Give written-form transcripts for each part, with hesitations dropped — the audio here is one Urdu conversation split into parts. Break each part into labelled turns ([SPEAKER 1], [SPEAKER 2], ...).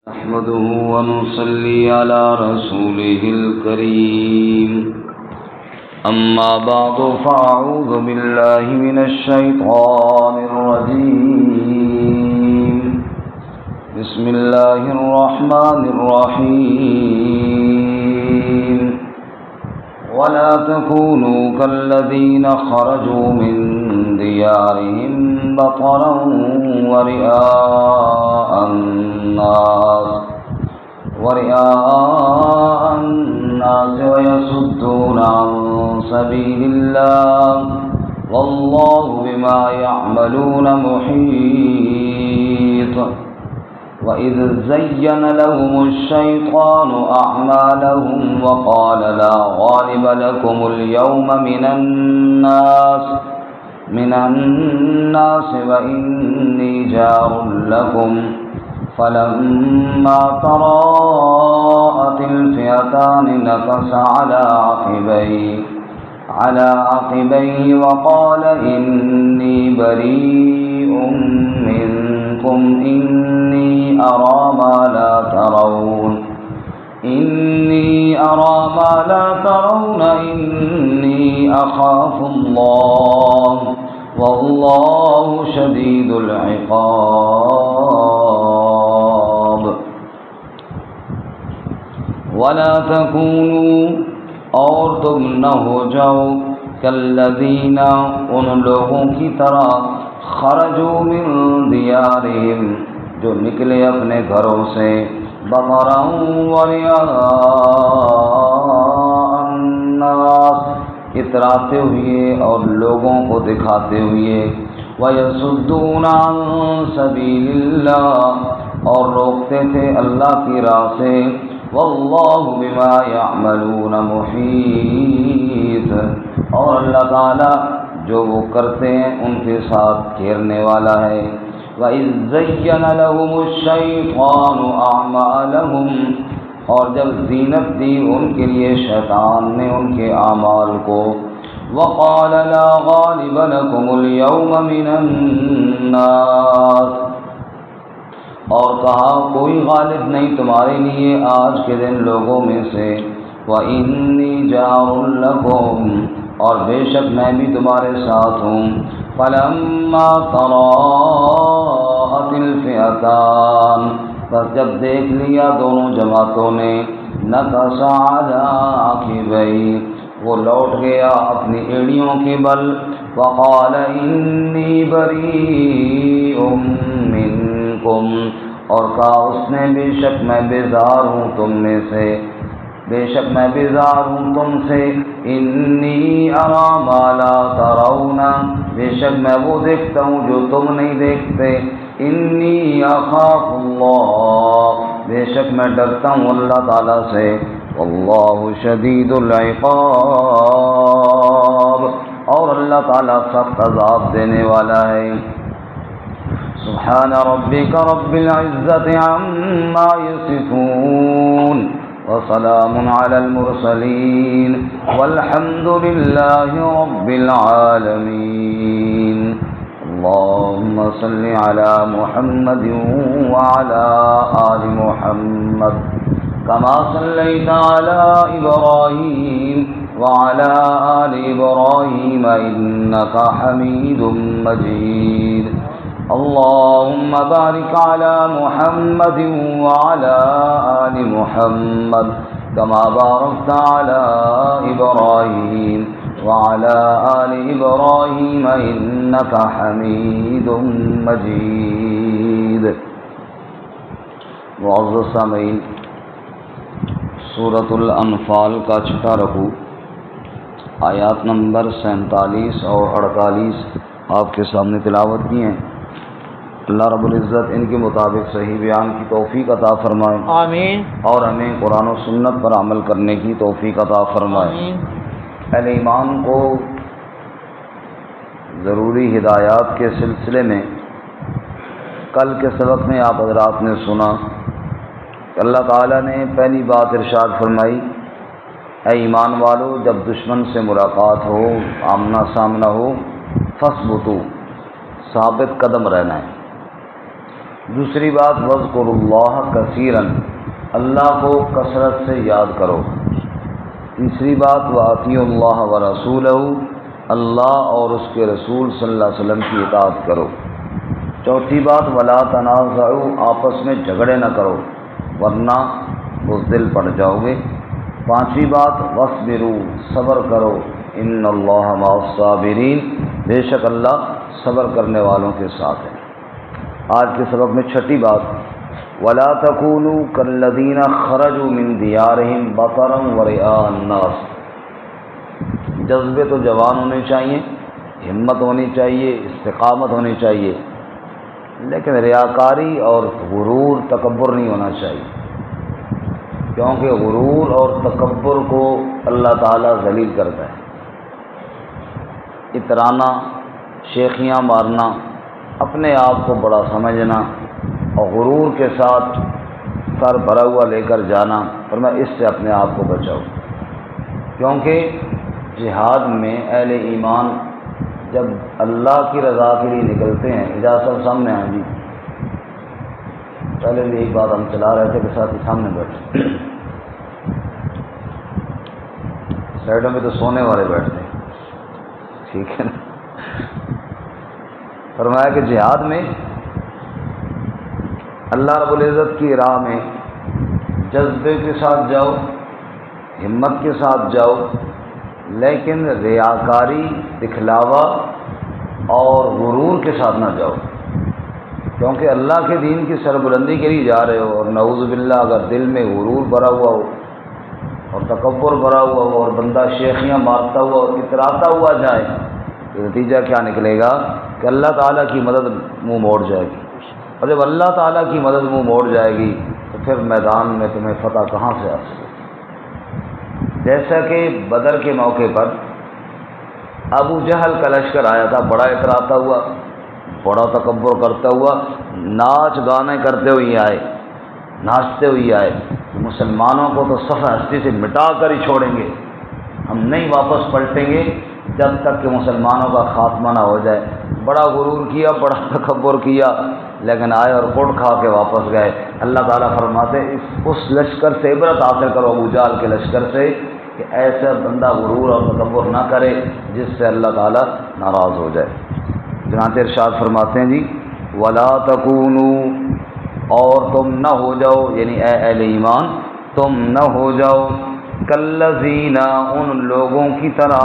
[SPEAKER 1] نحمده ونصلي على رسوله الكريم أما بعد فأعوذ بالله من الشيطان الرجيم بسم الله الرحمن الرحيم ولا تكونوا كالذين خرجوا من ديارهم بطرا ورئاء الناس ويصدون عن سبيل الله والله بما يعملون محيط وإذ زين لهم الشيطان أعمالهم وقال لا غالب لكم اليوم من الناس وإني جار لكم فلما تراءت الفئتان نكص على عقبيه وقال إني بريء منكم إني أرى ما لا ترون إني أخاف الله والله شديد العقاب ولا تكونوا اور تم نہ ہو جاؤ کالذین ان لوگوں کی طرح خرجوا من دیارہم جو نکلے اپنے گھروں سے بطرا ورئاء الناس اتراتے ہوئے اور لوگوں کو دکھاتے ہوئے وَيَصُدُّونَ عَن سَبِيلِ اللَّهِ اور روکتے تھے اللہ کی راہ سے وَاللَّهُ بِمَا يَعْمَلُونَ مُحِيطٌ اور اللہ تعالی جو وہ کرتے ہیں ان کے ساتھ گھیرنے والا ہے وَإِذْ زَيَّنَ لَهُمُ الشَّيْطَانُ أَعْمَالَهُمْ اور جب زینت دی ان کے لیے شیطان نے ان کے اعمال کو وَقَالَ لَا غَالِبَ لَكُمُ الْيَوْمَ مِنَ النَّاسِ اور کہا کوئی غالب نہیں تمہارے لیے آج کے دن لوگوں میں سے وَإِنِّي جَارٌ لَكُمْ اور بے شک میں بھی تمہارے ساتھ ہوں فَلَمَّا تَرَاءَتِ الْفِئَتَانِ بس جب دیکھ لیا دونوں جماعتوں نے نکص علی عقبیہ وہ لوٹ گیا اپنی ایڑیوں کے بل وقال انی بریء منکم اور کہا اس نے بے شک میں بیزار ہوں تم میں سے بے شک میں بیزار ہوں تم سے انی اری ما لا ترون بے شک میں وہ دیکھتا ہوں جو تم نہیں دیکھتے انی اخاف اللہ بے شک میں ڈرتا ہوں اللہ تعالیٰ سے واللہ شدید العقاب اور اللہ تعالیٰ سخت عذاب دینے والا ہے سبحان ربک رب العزت عما یصفون وسلام علی المرسلین والحمد للہ رب العالمین اللهم صل على محمد وعلى آل محمد كما صليت على إبراهيم وعلى آل إبراهيم إنك حميد مجيد اللهم بارك على محمد وعلى آل محمد كما باركت على إبراهيم وعلى آل إبراهيم إنك حميد مجيد معزز سامعین سورۃ الانفال کا چھٹا رکوع آیات نمبر 47 اور 48 آپ کے سامنے تلاوت کی ہیں اللہ رب العزت ان کے مطابق صحیح بیان کی توفیق عطا فرمائے
[SPEAKER 2] آمین
[SPEAKER 1] اور ہمیں قرآن و سنت پر عمل کرنے کی توفیق عطا فرمائے
[SPEAKER 2] آمین
[SPEAKER 1] اہل ایمان کو ضروری ہدایات کے سلسلے میں کل کے سبق میں آپ حضرات نے سنا کہ اللہ تعالیٰ نے پہلی بات ارشاد فرمائی اے ایمان والو جب دشمن سے ملاقات ہو آمنا سامنا ہو فثبتو ثابت قدم رہنا ہے دوسری بات وذکروا اللہ کثیرا، اللہ کو کثرت سے یاد کرو۔ تیسری بات واطیعوا اللہ ورسولہ، اللہ اور اس کے رسول صلی اللہ علیہ وسلم کی اطاعت کرو۔ چوتھی بات ولا تنازعوا، آپس میں جھگڑے نہ کرو ورنہ بزدل پڑ جاؤ گے۔ پانچویں بات واصبروا، صبر کرو، ان اللہ مع الصابرین، بے شک اللہ صبر کرنے والوں کے ساتھ ہے۔ آج کے سبق میں چھٹی بات ولا تکونوا کالذین خرجوا من دیارہم بطرا ورئاء الناس، جذبے تو جوان ہونے چاہیے، ہمت ہونی چاہیے، استقامت ہونی چاہیے، لیکن ریاکاری اور غرور تکبر نہیں ہونا چاہیے، کیونکہ غرور اور تکبر کو اللہ تعالیٰ ذلیل کرتا ہے۔ اترانا، شیخیاں مارنا، اپنے آپ کو بڑا سمجھنا اور غرور کے ساتھ سر بھرا ہوا لے کر جانا، اور میں اس سے اپنے آپ کو بچاؤ، کیونکہ جہاد میں اہل ایمان جب اللہ کی رضا کے لیے نکلتے ہیں، اجازت سامنے ہیں جی، پہلے بھی ایک بات ہم چلا رہے تھے کہ ساتھ ہی سامنے بیٹھے، سائڈوں میں تو سونے والے بیٹھتے ہیں، ٹھیک ہے نا۔ فرمایا کہ جہاد میں اللہ رب العزت کی راہ میں جذبے کے ساتھ جاؤ، ہمت کے ساتھ جاؤ، لیکن ریاکاری، دکھلاوا اور غرور کے ساتھ نہ جاؤ، کیونکہ اللہ کے دین کی سربلندی کے لیے جا رہے ہو، اور نعوذ باللہ اگر دل میں غرور بھرا ہوا ہو اور تکبر بھرا ہوا ہو اور بندہ شیخیاں مارتا ہوا اور اتراتا ہوا جائے تو نتیجہ کیا نکلے گا کہ اللہ تعالیٰ کی مدد منہ موڑ جائے گی، اور جب اللہ تعالیٰ کی مدد منہ موڑ جائے گی تو پھر میدان میں تمہیں فتح کہاں سے آ سکے۔ جیسا کہ بدر کے موقع پر ابو جہل کا لشکر آیا تھا، بڑا اتراتا ہوا، بڑا تکبر کرتا ہوا، ناچ گانے کرتے ہوئے آئے، ناچتے ہوئے آئے، مسلمانوں کو تو صفحہ ہستی سے مٹا کر ہی چھوڑیں گے، ہم نہیں واپس پلٹیں گے جب تک کہ مسلمانوں کا خاتمہ نہ ہو جائے۔ بڑا غرور کیا، بڑا تکبر کیا، لیکن آئے اور کوٹ کھا کے واپس گئے۔ اللہ تعالیٰ فرماتے اس لشکر سے عبرت حاصل کرو، ابو جہل کے لشکر سے، کہ ایسا بندہ غرور اور تکبر نہ کرے جس سے اللہ تعالیٰ ناراض ہو جائے۔ چنانچہ ارشاد فرماتے ہیں جی ولا تکونوا، اور تم نہ ہو جاؤ، یعنی اے اہل ایمان تم نہ ہو جاؤ کالذین، ان لوگوں کی طرح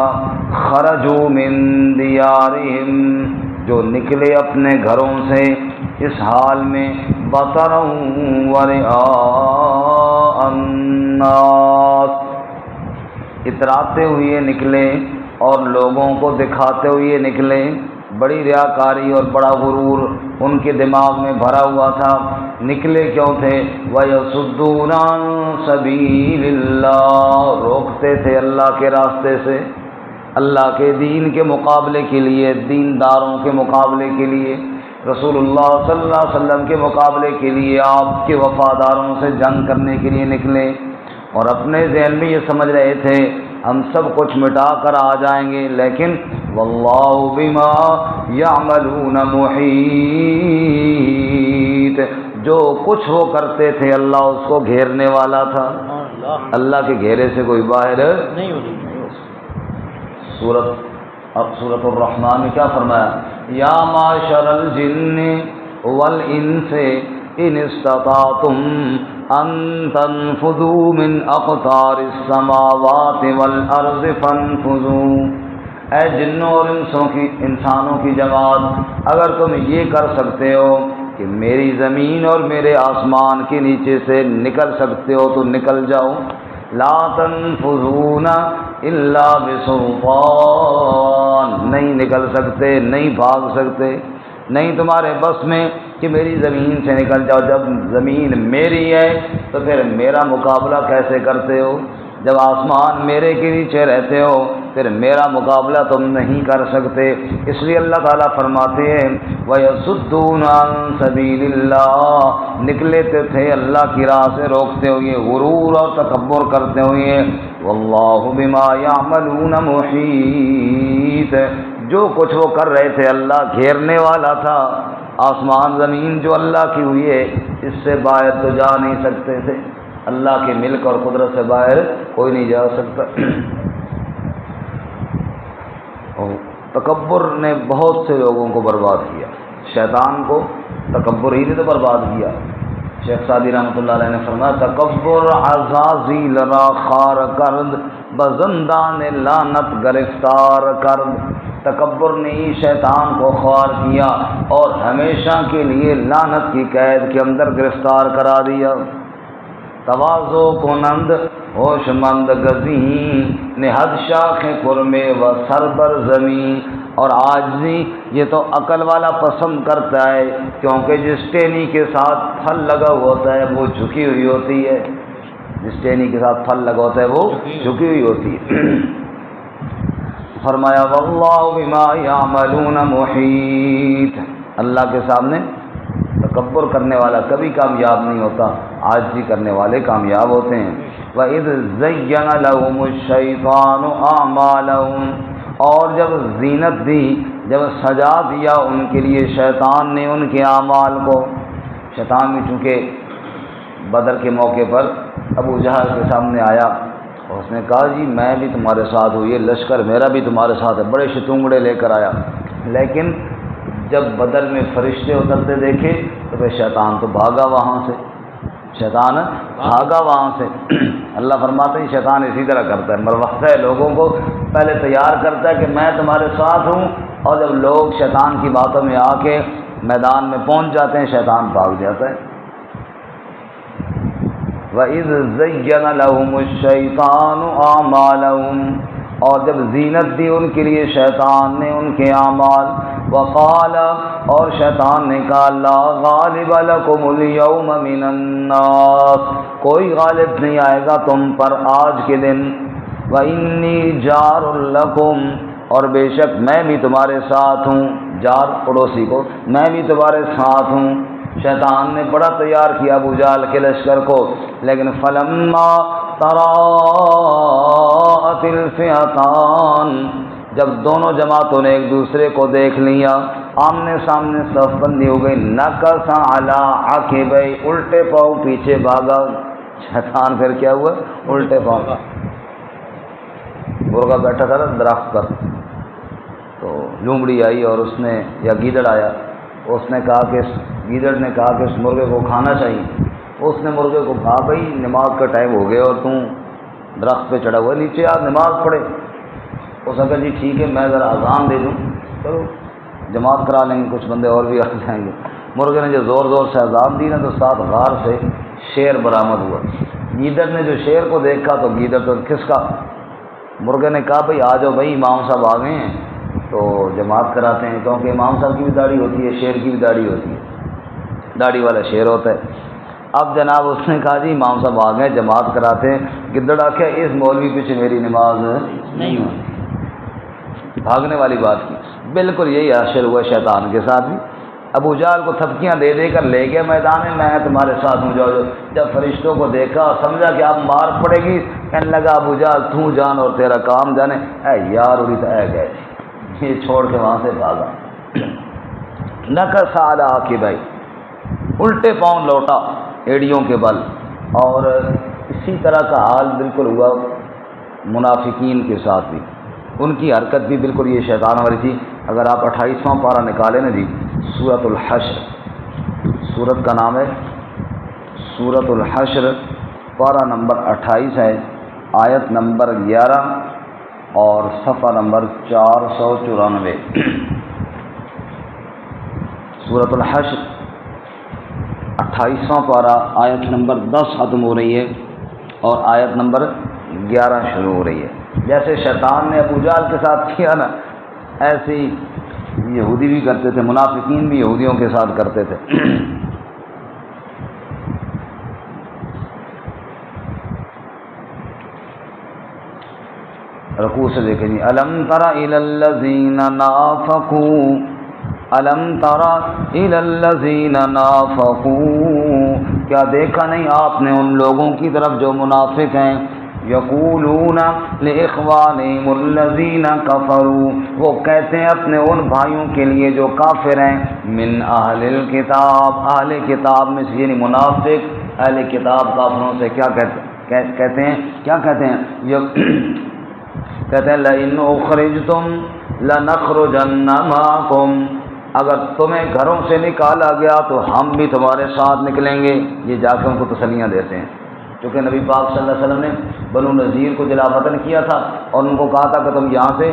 [SPEAKER 1] خرجوا من دیارہم، جو نکلے اپنے گھروں سے اس حال میں بطرا ورئاء الناس، اتراتے ہوئے نکلے اور لوگوں کو دکھاتے ہوئے نکلے، بڑی ریاکاری اور بڑا غرور ان کے دماغ میں بھرا ہوا تھا۔ نکلے کیوں تھے؟ وَيَصُدُّونَ عَن سَبِيلِ اللَّهِ، روکتے تھے اللہ کے راستے سے، اللہ کے دین کے مقابلے کے لیے، دینداروں کے مقابلے کے لیے، رسول اللہ صلی اللہ علیہ وسلم کے مقابلے کے لیے، آپ کے وفاداروں سے جنگ کرنے کے لیے نکلے، اور اپنے ذہن میں یہ سمجھ رہے تھے ہم سب کچھ مٹا کر آ جائیں گے، لیکن واللہ بما یعملون محیط، جو کچھ وہ کرتے تھے اللہ اس کو گھیرنے والا تھا، اللہ کے گھیرے سے کوئی باہر نہیں ہو سورۃ الرحمن میں کیا فرمایا؟ یا معشر الجن والانس ان استطعتم ان تنفذوا من اقطار السماوات والارض فانفذوا، اے جنوں اور انسانوں کی جماعت، اگر تم یہ کر سکتے ہو کہ میری زمین اور میرے آسمان کے نیچے سے نکل سکتے ہو تو نکل جاؤ، لا تنفذون الا بسلطان، نہیں نکل سکتے، نہیں بھاگ سکتے، نہیں تمہارے بس میں کہ میری زمین سے نکل جاؤ۔ جب زمین میری ہے تو پھر میرا مقابلہ کیسے کرتے ہو؟ جب آسمان میرے کے نیچے رہتے ہو پھر میرا مقابلہ تم نہیں کر سکتے۔ اس لیے اللہ تعالیٰ فرماتے ہیں وَيَصُدُّونَ عَن سَبِيلِ اللَّهِ، نکلے تھے اللہ کی راہ سے روکتے ہوئے، غرور اور تکبر کرتے ہوئے، وَاللَّهُ بِمَا يَعْمَلُونَ مُحِيطٌ، جو کچھ وہ کر رہے تھے اللہ گھیرنے والا تھا، آسمان زمین جو اللہ کی ہوئی ہے اس سے باہر تو جا نہیں سکتے تھے، اللہ کے ملک اور قدرت سے باہر کوئی نہیں جا سکتا۔ تکبر نے بہت سے لوگوں کو برباد کیا، شیطان کو تکبر ہی نے تو برباد کیا۔ شیخ سعدی رحمۃ اللہ علیہ نے فرمایا تکبر عزازیل را خار کرد بزندان لعنت گرفتار کرد، تکبر نے ہی شیطان کو خوار کیا اور ہمیشہ کے لیے لعنت کی قید کے اندر گرفتار کرا دیا۔ تواضع کنند ہوش مند گزین نہد شاخ کرمے و سر بر زمین، اور عاجزی یہ تو عقل والا پسند کرتا ہے، کیونکہ جس ٹہنی کے ساتھ پھل لگا ہوتا ہے وہ جھکی ہوئی ہوتی ہے، جس ٹہنی کے ساتھ پھل لگا ہوتا ہے وہ جھکی ہوئی ہوتی ہے۔ فرمایا واللہ بما یعملون محیط، اللہ کے سامنے تکبر کرنے والا کبھی کامیاب نہیں ہوتا، عاجزی کرنے والے کامیاب ہوتے ہیں۔ وَإِذْ زَيَّنَ لَهُمُ الشَّيْطَانُ أَعْمَالَهُمْ، اور جب زینت دی، جب سجا دیا ان کے لیے شیطان نے ان کے اعمال کو، شیطان بھی چونکہ بدر کے موقع پر ابو جہل کے سامنے آیا اور اس نے کہا جی میں بھی تمہارے ساتھ ہوں، یہ لشکر میرا بھی تمہارے ساتھ ہے، بڑے شتونگڑے لے کر آیا، لیکن جب بدر میں فرشتے اترتے دیکھے تو پھر شیطان تو بھاگا وہاں سے، شیطان بھاگا وہاں سے۔ اللہ فرماتے ہیں شیطان اسی طرح کرتا ہے، مروقع ہے لوگوں کو پہلے تیار کرتا ہے کہ میں تمہارے ساتھ ہوں، اور جب لوگ شیطان کی باتوں میں آ کے میدان میں پہنچ جاتے ہیں شیطان بھاگ جاتا ہے۔ وَإِذْ زَيَّنَ لَهُمُ الشَّيْطَانُ أَعْمَالَهُمْ، اور جب زینت دی ان کے لیے شیطان نے ان کے اعمال، وقال، اور شیطان نے کہا لا غالب لکم اليوم من الناس، کوئی غالب نہیں آئے گا تم پر آج کے دن، وانی جار لکم، اور بے شک میں بھی تمہارے ساتھ ہوں، جار پڑوسی کو، میں بھی تمہارے ساتھ ہوں۔ شیطان نے بڑا تیار کیا ابو جہل کے لشکر کو، لیکن فلما تراءت الفئتان، جب دونوں جماعتوں نے ایک دوسرے کو دیکھ لیا، آمنے سامنے صف بندی ہو گئی، نکص علی عقبیہ، الٹے پاؤں پیچھے بھاگا شیطان۔ پھر کیا ہوا؟ الٹے پاؤں، مرغا بیٹھا تھا نا درخت پر، تو لومڑی آئی اور اس نے، یا گیدڑ آیا، اس نے کہا کہ گیدڑ نے کہا کہ اس مرغے کو کھانا چاہیے، اس نے مرغے کو کہا بھائی نماز کا ٹائم ہو گیا اور تم درخت پہ چڑھا ہوا ہے، نیچے آپ نماز پڑھے۔ اس نے کہا جی ٹھیک ہے میں ذرا اذان دے دوں، چلو جماعت کرا لیں گے، کچھ بندے اور بھی آ جائیں گے۔ مرغے نے جو زور زور سے اذان دی نا تو ساتھ غار سے شیر برآمد ہوا۔ گیدڑ نے جو شیر کو دیکھا تو گیدڑ تو کھسکا، مرغے نے کہا بھائی آ جاؤ بھائی امام صاحب آ گئے ہیں تو جماعت کراتے ہیں، کیونکہ امام صاحب کی بھی داڑھی ہوتی ہے، شیر کی بھی داڑھی ہوتی ہے، داڑھی والا شیر ہوتا ہے۔ اب جناب اس نے کہا جی امام صاحب آ گئے جماعت کراتے ہیں، گدڑ آخیا اس مولوی پیچھے میری نماز نہیں ہوتی، بھاگنے والی بات کی۔ بالکل یہی حاصل ہوا شیطان کے ساتھ بھی، ابو جہل کو تھپکیاں دے دے کر لے گیا میدان میں، میں تمہارے ساتھ ہوں جاؤ۔ جب فرشتوں کو دیکھا سمجھا کہ اب مار پڑے گی، کہنے لگا ابو جہل تو جان اور تیرا کام جانے، اے یار اڑی تو اے گئے، یہ چھوڑ کے وہاں سے بھاگا۔ نکص علی عقبیہ، الٹے پاؤں لوٹا ایڑیوں کے بل۔ اور اسی طرح کا حال بالکل ہوا منافقین کے ساتھ بھی، ان کی حرکت بھی بالکل یہ شیطان والی تھی۔ اگر آپ 28واں پارہ نکالیں نا جی، سورۃ الحشر، سورت کا نام ہے سورۃ الحشر، پارہ نمبر 28 ہے، آیت نمبر 11 اور صفحہ نمبر 494۔ سورۃ الحشر 28واں پارہ آیت نمبر 10 ختم ہو رہی ہے اور آیت نمبر 11 شروع ہو رہی ہے۔ جیسے شیطان نے ابو جہل کے ساتھ کیا نا، ایسے ہی یہودی بھی کرتے تھے، منافقین بھی یہودیوں کے ساتھ کرتے تھے۔ رکوع سے دیکھیں جی، الم تر الی الذین نافقوا، الم تر الی الذین نافقوا، کیا دیکھا نہیں آپ نے ان لوگوں کی طرف جو منافق ہیں، یقولون لاخوانہم الذین کفروا، وہ کہتے ہیں اپنے ان بھائیوں کے لیے جو کافر ہیں، من اہل الکتاب، اہل کتاب میں سے، یعنی منافق اہل کتاب کافروں سے کیا کہتے ہیں کیا کہتے ہیں کہتے ہیں لئن اخرجتم لنخرجن معکم، اگر تمہیں گھروں سے نکالا گیا تو ہم بھی تمہارے ساتھ نکلیں گے۔ یہ جا کے ان کو تسلیاں دیتے ہیں، کیونکہ نبی پاک صلی اللہ علیہ وسلم نے بنو نذیر کو جلا وطن کیا تھا اور ان کو کہا تھا کہ تم یہاں سے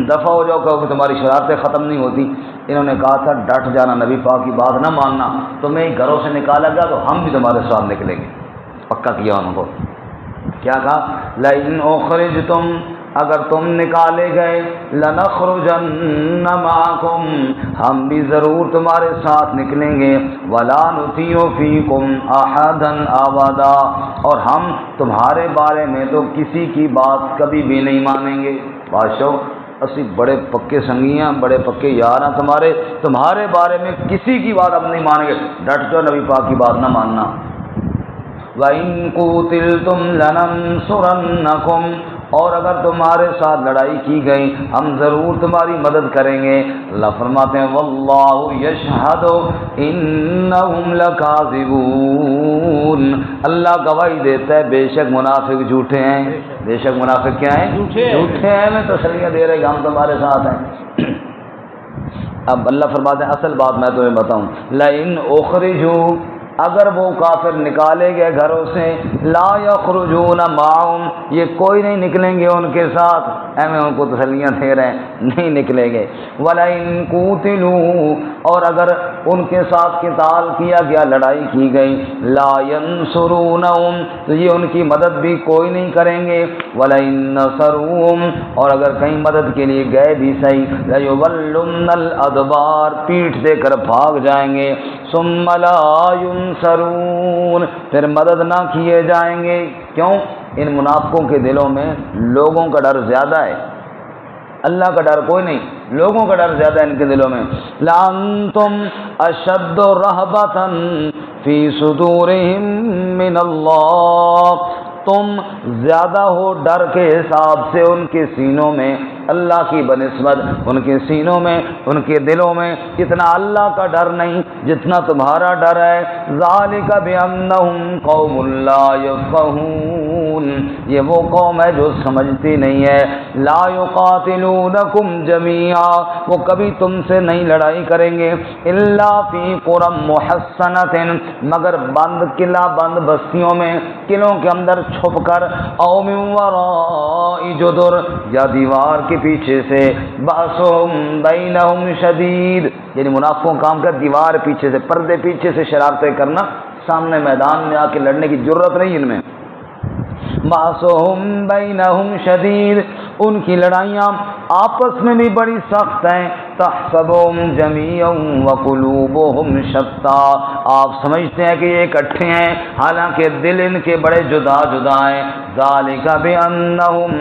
[SPEAKER 1] دفع ہو جاؤ، کہ تمہاری شرارتیں ختم نہیں ہوتی۔ انہوں نے کہا تھا ڈٹ جانا، نبی پاک کی بات نہ ماننا، تمہیں گھروں سے نکالا گیا تو ہم بھی تمہارے ساتھ نکلیں گے، پکا کیا ان کو۔ کیا کہا؟ لئن اخرجتم، اگر تم نکالے گئے، لنخرجن معکم، ہم بھی ضرور تمہارے ساتھ نکلیں گے، ولا نطیع فیکم احدا ابدا، اور ہم تمہارے بارے میں تو کسی کی بات کبھی بھی نہیں مانیں گے۔ بادشاہ اسی بڑے پکے سنگی ہیں، بڑے پکے یار ہیں تمہارے بارے میں کسی کی بات ہم نہیں مانیں گے، ڈٹ جاؤ، نبی پاک کی بات نہ ماننا۔ وَإِن قُوتِلْتُمْ لَنَنصُرَنَّكُمْ، اور اگر تمہارے ساتھ لڑائی کی گئی ہم ضرور تمہاری مدد کریں گے۔ اللہ فرماتے ہیں وَاللَّهُ يَشْهَدُ إِنَّهُمْ لَكَاذِبُونَ، اللہ گواہی دیتا ہے بے شک منافق جھوٹے ہیں، بے شک منافق کیا ہیں؟ جھوٹے ہیں، میں تسلیاں دے رہے کہ ہم تمہارے ساتھ ہیں۔ اب اللہ فرماتے ہیں اصل بات میں تمہیں بتاؤں، لَئِنْ أُخْرِجُوا، اگر وہ کافر نکالے گئے گھروں سے، لا یخرجون معهم، یہ کوئی نہیں نکلیں گے ان کے ساتھ، ہمیں ان کو تسلیاں دے رہے ہیں نہیں نکلیں گے۔ ولئن قوتلوا، اور اگر ان کے ساتھ قتال کیا گیا، لڑائی کی گئی، لا ینصرونہم، تو یہ ان کی مدد بھی کوئی نہیں کریں گے۔ ولئن نصروہم، اور اگر کہیں مدد کے لیے گئے بھی صحیح، لیولن الادبار، پیٹھ دے کر بھاگ جائیں گے، ثم لا ینصرون، پھر مدد نہ کیے جائیں گے۔ کیوں؟ ان منافقوں کے دلوں میں لوگوں کا ڈر زیادہ ہے، اللہ کا ڈر کوئی نہیں، لوگوں کا ڈر زیادہ ہے ان کے دلوں میں۔ لَأَنْتُمْ أَشَدُّ رَهْبَةً فِي صُدُورِهِمْ مِنَ اللَّهِ، تم زیادہ ہو ڈر کے حساب سے ان کے سینوں میں اللہ کی بنسبت، ان کے سینوں میں، ان کے دلوں میں اتنا اللہ کا ڈر نہیں جتنا تمہارا ڈر ہے۔ ذَلِكَ بِأَنَّهُمْ قَوْمٌ لَا يَفْقَهُونَ، یہ وہ قوم ہے جو سمجھتی نہیں ہے۔ لا يُقَاتِلُونَكُمْ جَمِيعًا، وہ کبھی تم سے نہیں لڑائی کریں گے، إِلَّا فِي قُرًى مُحَصَّنَةٍ، مگر بند قلعہ بند بستیوں میں، قلعوں کے اندر چھپ کر، أَوْ مِن وَرَاءِ جُدُرٍ، یا دیوار کے پیچھے سے، بَأْسُهُمْ بَيْنَهُمْ شَدِيدٌ، یعنی منافقوں کام کر دیوار پیچھے سے، پردے پیچھے سے شرارتیں کرنا، سامنے میدان میں آ کے لڑنے کی ضرورت نہیں ان میں۔ بَأْسُهُمْ بَيْنَهُمْ شَدِيدٌ، ان کی لڑائیاں آپس میں بھی بڑی سخت ہیں۔ تَحْسَبُهُمْ جَمِيعًا وَقُلُوبُهُمْ شَتَّىٰ، آپ سمجھتے ہیں کہ یہ اکٹھے ہیں حالانکہ دل ان کے بڑے جدا جدا ہیں۔ ذَلِكَ بِأَنَّهُمْ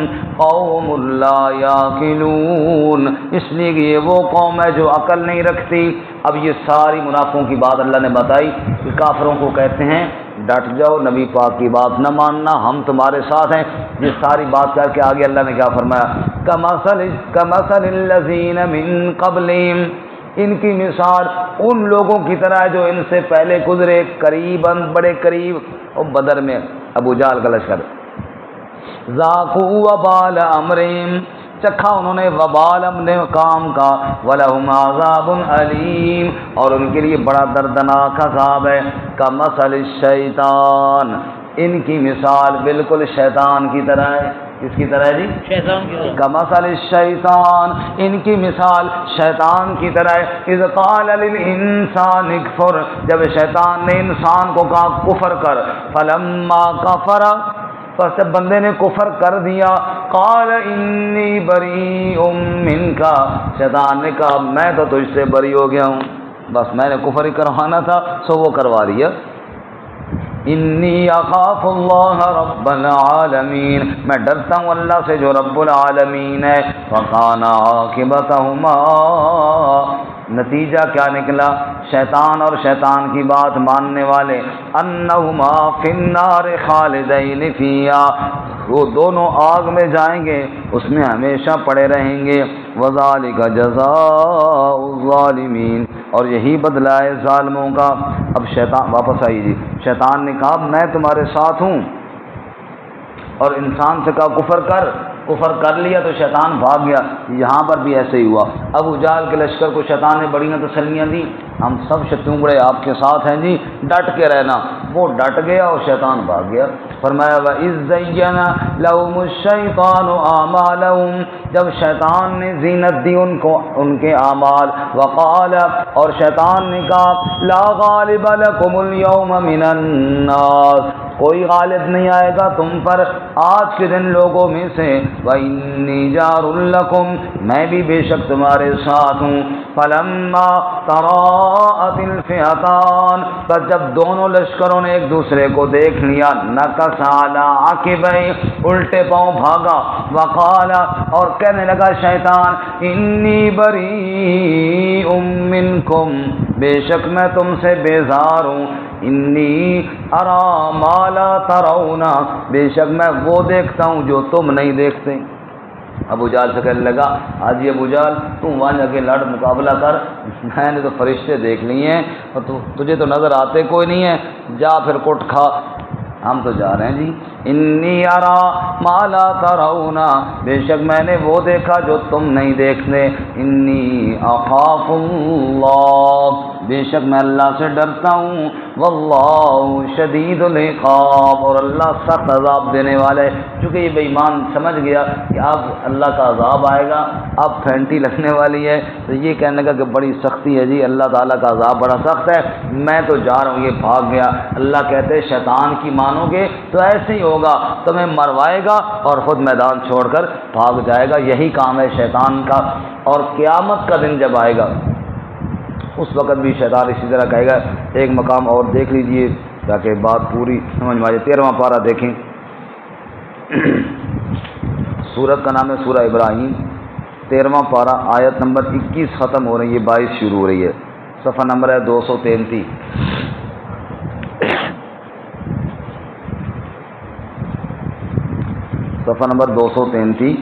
[SPEAKER 1] قَوْمٌ لَا يَعْقِلُونَ، اس لیے کہ یہ وہ قوم ہے جو عقل نہیں رکھتی۔ اب یہ ساری منافقوں کی بات اللہ نے بتائی کہ کافروں کو کہتے ہیں ڈٹ جاؤ، نبی پاک کی بات نہ ماننا، ہم تمہارے ساتھ ہیں۔ یہ ساری بات کر کے آگے اللہ نے کیا فرمایا؟ کَمَثَلِ الَّذِينَ مِن قَبْلِهِمْ، ان کی مثال ان لوگوں کی طرح جو ان سے پہلے گزرے، قریباً بڑے قریب، اور بدر میں ابو جہل کا لشکر، ذَاقُوا وَبَالَ أَمْرِهِمْ، چکھا انہوں نے وبال اپنے کام کا، وَلَهُمْ عَذَابٌ أَلِيمٌ، اور ان کے لیے بڑا دردناک عذاب ہے۔ کَمَثَلِ الشَّيْطَانِ، ان کی مثال بالکل شیطان کی طرح ہے۔ کس کی طرح ہے جی؟ شیطان کی طرح۔ کَمَثَلِ الشَّيْطَانِ، ان کی مثال شیطان کی طرح ہے۔ اِذْ قَالَ لِلْإِنسَانِ اكْفُرْ، جب شیطان نے انسان کو کہا کفر کر، فَلَمَّا كَفَرَ، پس جب بندے نے کفر کر دیا، قال انی بریء منک، شیطان نے کہا میں تو تجھ سے بری ہو گیا ہوں، بس میں نے کفر ہی کروانا تھا سو وہ کروا دیا۔ انی اخاف اللہ رب العالمین، میں ڈرتا ہوں اللہ سے جو رب العالمین ہے۔ فکان عاقبتہما، نتیجہ کیا نکلا؟ شیطان اور شیطان کی بات ماننے والے انہما فی النار خالدین فیہا، وہ دونوں آگ میں جائیں گے، اس میں ہمیشہ پڑے رہیں گے۔ وذالک جزاء الظالمین، اور یہی بدلہ ہے ظالموں کا۔ اب شیطان واپس آئی جی، شیطان نے کہا میں تمہارے ساتھ ہوں، اور انسان سے کہا کفر کر لیا تو شیطان بھاگ گیا۔ یہاں پر بھی ایسے ہی ہوا۔ ابو جہل کے لشکر کو شیطان نے بڑی تسلیاں دی، ہم سب شتونگڑے آپ کے ساتھ ہیں جی، ڈٹ کے رہنا۔ وہ ڈٹ گیا اور شیطان بھاگ گیا۔ فرمایا وَإِذْ زَيَّنَ لَهُمُ الشَّيْطَانُ أَعْمَالَهُمْ، جب شیطان نے زینت دی ان کے اعمال، وقال، اور شیطان نے کہا لا غالب لكم اليوم من الناس، کوئی غالب نہیں آئے گا تم پر آج کے دن لوگوں میں سے، وَإِنِّي جَارٌ لَكُمْ، میں بھی بے شک تمہارے ساتھ ہوں۔ فَلَمَّا تَرَاءَتِ الْفِئَتَانِ، پر جب دونوں لشکروں نے ایک دوسرے کو دیکھ لیا، نَكَصَ عَلَىٰ عَقِبَيْهِ، الٹے پاؤں بھاگا، وَقَالَ، اور کہنے لگا شیطان إِنِّي بَرِيءٌ مِّنكُمْ، بے شک میں تم سے بیزار ہوں، انی ارا ما لا ترون، بے شک میں وہ دیکھتا ہوں جو تم نہیں دیکھتے۔ ابو جہل سے کہنے لگا حاجی ابو جہل تم وہاں جا کے لڑ مقابلہ کر، میں نے تو فرشتے دیکھ لیے ہیں اور تجھے تو نظر آتے کوئی نہیں ہے، جا پھر کٹ کھا، ہم تو جا رہے ہیں جی۔ انی ارا ما لا ترون، بے شک میں نے وہ دیکھا جو تم نہیں دیکھتے، انی اخاف اللہ، بے شک میں اللہ سے ڈرتا ہوں، واللہ شدید العقاب، اور اللہ سخت عذاب دینے والے۔ چونکہ یہ بے ایمان سمجھ گیا کہ اب اللہ کا عذاب آئے گا، اب پھینٹی لگنے والی ہے، تو یہ کہنے لگا کہ بڑی سختی ہے جی، اللہ تعالیٰ کا عذاب بڑا سخت ہے، میں تو جا رہا ہوں۔ یہ بھاگ گیا۔ اللہ کہتے شیطان کی مانو گے تو ایسے ہی ہوگا، تمہیں مروائے گا اور خود میدان چھوڑ کر بھاگ جائے گا، یہی کام ہے شیطان کا۔ اور قیامت کا دن جب آئے گا اس وقت بھی شیطان اسی طرح کہے گا۔ ایک مقام اور دیکھ لیجئے تاکہ بات پوری سمجھ میں آ جائے۔ 13واں پارہ دیکھیں، سورت کا نام ہے سورہ ابراہیم، 13واں پارہ آیت نمبر 21 ختم ہو رہی ہے، 22 شروع ہو رہی ہے، صفحہ نمبر ہے 233۔ صفحہ نمبر 233،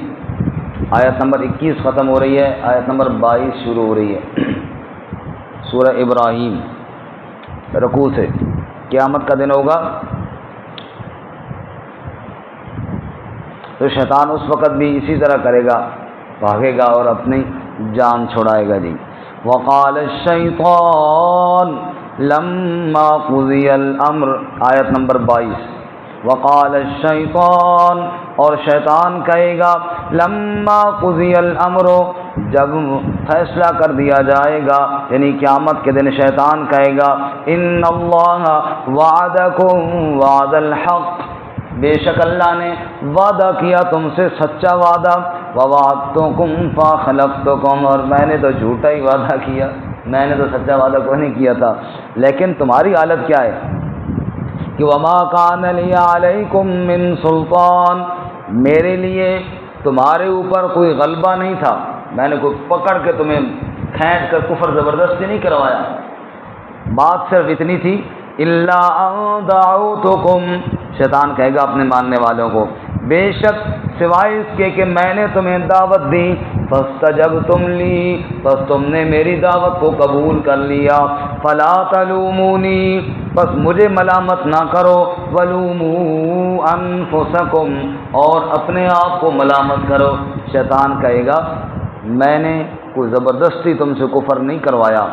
[SPEAKER 1] آیت نمبر 21 ختم ہو رہی ہے، آیت نمبر 22 شروع ہو رہی ہے، سورہ ابراہیم۔ رکوع سے قیامت کا دن ہوگا تو شیطان اس وقت بھی اسی طرح کرے گا، بھاگے گا اور اپنی جان چھڑائے گا جی۔ وقال الشیطان لما قضی الامر، آیت نمبر 22۔ وقال الشیطان، اور شیطان کہے گا لما قضی الامر، جب فیصلہ کر دیا جائے گا، یعنی قیامت کے دن شیطان کہے گا ان اللہ وعدکم وعد الحق، بے شک اللہ نے وعدہ کیا تم سے سچا وعدہ، ووعدتکم فاخلفتکم، اور میں نے تو جھوٹا ہی وعدہ کیا، میں نے تو سچا وعدہ کوئی نہیں کیا تھا۔ لیکن تمہاری حالت کیا ہے کہ وما کان لی علیکم من سلطان، میرے لیے تمہارے اوپر کوئی غلبہ نہیں تھا، میں نے کوئی پکڑ کے تمہیں کھینچ کر کفر زبردستی نہیں کروایا، بات صرف اتنی تھی الا ان دعوتکم، شیطان کہے گا اپنے ماننے والوں کو بے شک سوائے اس کے کہ میں نے تمہیں دعوت دی، فاستجبتم لی، بس تم نے میری دعوت کو قبول کر لیا، فلا تلومونی، بس مجھے ملامت نہ کرو، ولوموا انفسکم، اور اپنے آپ کو ملامت کرو۔ شیطان کہے گا میں نے کوئی زبردستی تم سے کفر نہیں کروایا،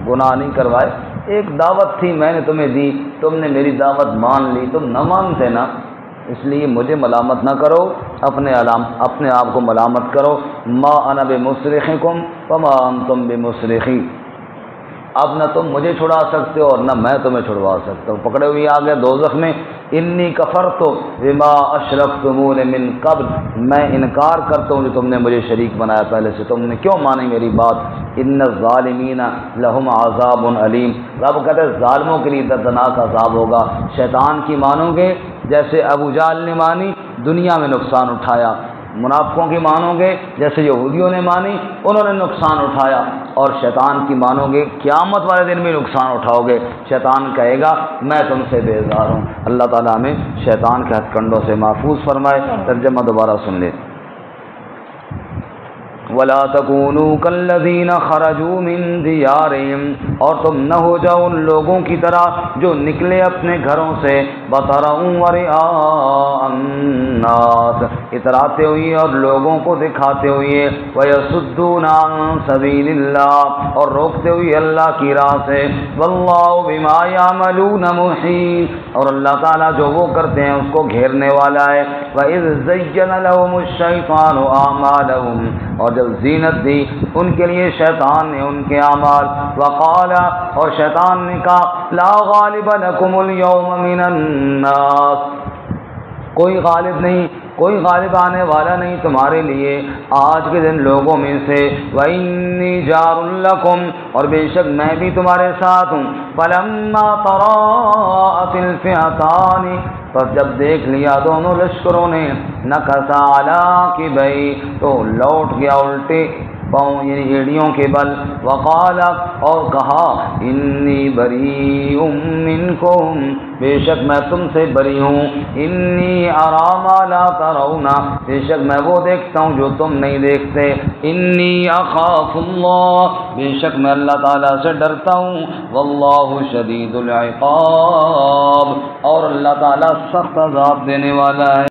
[SPEAKER 1] گناہ نہیں کروائے، ایک دعوت تھی میں نے تمہیں دی، تم نے میری دعوت مان لی، تم نہ مانتے نا، اس لیے مجھے ملامت نہ کرو، اپنے آپ کو ملامت کرو۔ ما انا بمصرخکم وما انتم بمصرخی، اب نہ تم مجھے چھڑا سکتے ہو اور نہ میں تمہیں چھڑوا سکتا ہوں۔ پکڑے ہوئے آ گئے دوزخ میں، انی کفرت بما اشرکتمون من قبل، میں انکار کرتا ہوں جو تم نے مجھے شریک بنایا پہلے سے، تم نے کیوں مانی میری بات، ان الظالمین لہم عذاب علیم، رب کہتے ہیں ظالموں کے لیے دردناک عذاب ہوگا۔ شیطان کی مانو گے جیسے ابو جہل نے مانی، دنیا میں نقصان اٹھایا، منافقوں کی مانو گے جیسے یہودیوں نے مانی، انہوں نے نقصان اٹھایا، اور شیطان کی مانو گے قیامت والے دن بھی نقصان اٹھاؤ گے۔ شیطان کہے گا میں تم سے بیزار ہوں۔ اللہ تعالیٰ ہمیں شیطان کے ہتھ کنڈوں سے محفوظ فرمائے۔ ترجمہ دوبارہ سن لیں۔ وَلَا تَكُونُوا كَالَّذِينَ خَرَجُوا مِن دِيَارِهِمْ، اور تم نہ ہو جاؤ ان لوگوں کی طرح جو نکلے اپنے گھروں سے، بَطَرًا وَرِئَاءَ النَّاسِ، اتراتے ہوئے اور لوگوں کو دکھاتے ہوئے، وَيَصُدُّونَ عَن سَبِيلِ اللَّهِ، اور روکتے ہوئے اللہ کی راہ سے، وَاللَّهُ بِمَا يَعْمَلُونَ مُحِيطٌ، اور اللہ تعالیٰ جو وہ کرتے ہیں اس کو گھیرنے والا ہے۔ وَإِذْ زَيَّنَ لَهُمُ الشَّيْطَانُ أَعْمَالَهُمْ، اور جب زینت دی ان کے لیے شیطان نے ان کے اعمال، وقال، اور شیطان نے کہا، لا غالب لکم اليوم من الناس، کوئی غالب نہیں، کوئی غالب آنے والا نہیں تمہارے لیے آج کے دن لوگوں میں سے، وَإِنِّي جَارٌ لَكُمْ، اور بے شک میں بھی تمہارے ساتھ ہوں۔ فَلَمَّا تَرَاءَتِ الْفِئَتَانِ، پس جب دیکھ لیا دونوں لشکروں نے، نَكَصَ عَلَىٰ عَقِبَيْهِ، تو لوٹ گیا الٹے پاؤں یعنی ایڑیوں کے بل، وقال، اور کہا، انی بریء منکم، بے شک میں تم سے بری ہوں، انی اری ما لا ترون، بے شک میں وہ دیکھتا ہوں جو تم نہیں دیکھتے، انی اخاف اللہ، بے شک میں اللہ تعالیٰ سے ڈرتا ہوں، واللہ شدید العقاب، اور اللہ تعالیٰ سخت عذاب دینے والا ہے۔